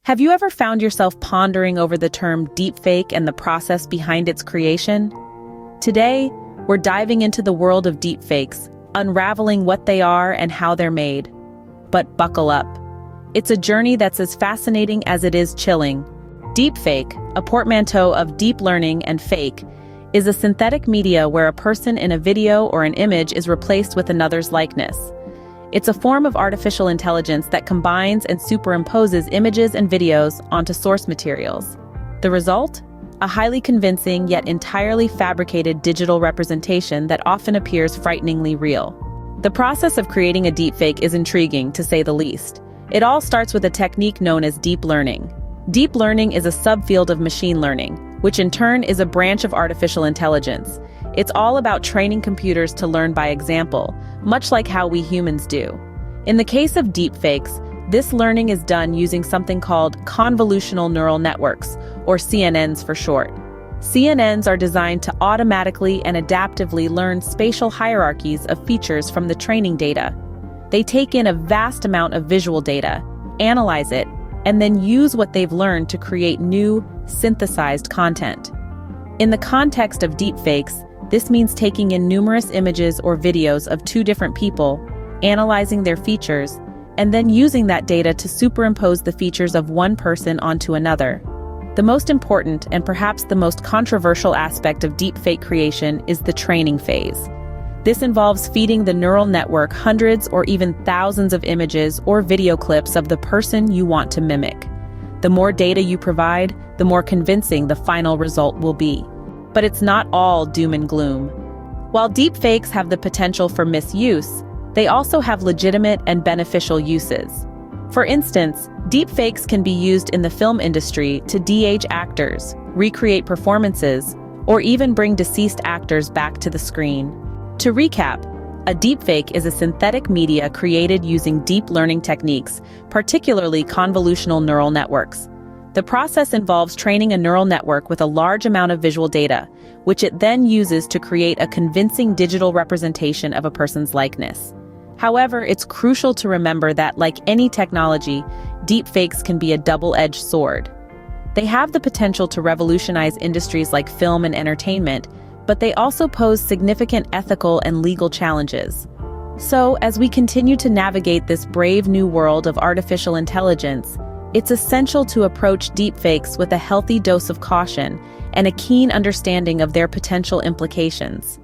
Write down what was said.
Have you ever found yourself pondering over the term deepfake and the process behind its creation? Today, we're diving into the world of deepfakes, unraveling what they are and how they're made. But buckle up. It's a journey that's as fascinating as it is chilling. Deepfake, a portmanteau of deep learning and fake, is a synthetic media where a person in a video or an image is replaced with another's likeness. It's a form of artificial intelligence that combines and superimposes images and videos onto source materials. The result? A highly convincing yet entirely fabricated digital representation that often appears frighteningly real. The process of creating a deepfake is intriguing, to say the least. It all starts with a technique known as deep learning. Deep learning is a subfield of machine learning, which in turn is a branch of artificial intelligence. It's all about training computers to learn by example, much like how we humans do. In the case of deepfakes, this learning is done using something called convolutional neural networks, or CNNs for short. CNNs are designed to automatically and adaptively learn spatial hierarchies of features from the training data. They take in a vast amount of visual data, analyze it, and then use what they've learned to create new, synthesized content. In the context of deepfakes, this means taking in numerous images or videos of two different people, analyzing their features, and then using that data to superimpose the features of one person onto another. The most important and perhaps the most controversial aspect of deepfake creation is the training phase. This involves feeding the neural network hundreds or even thousands of images or video clips of the person you want to mimic. The more data you provide, the more convincing the final result will be. But it's not all doom and gloom. While deepfakes have the potential for misuse, they also have legitimate and beneficial uses. For instance, deepfakes can be used in the film industry to de-age actors, recreate performances, or even bring deceased actors back to the screen. To recap, a deepfake is a synthetic media created using deep learning techniques, particularly convolutional neural networks. The process involves training a neural network with a large amount of visual data, which it then uses to create a convincing digital representation of a person's likeness. However, it's crucial to remember that, like any technology, deepfakes can be a double-edged sword. They have the potential to revolutionize industries like film and entertainment, but they also pose significant ethical and legal challenges. So, as we continue to navigate this brave new world of artificial intelligence, it's essential to approach deepfakes with a healthy dose of caution and a keen understanding of their potential implications.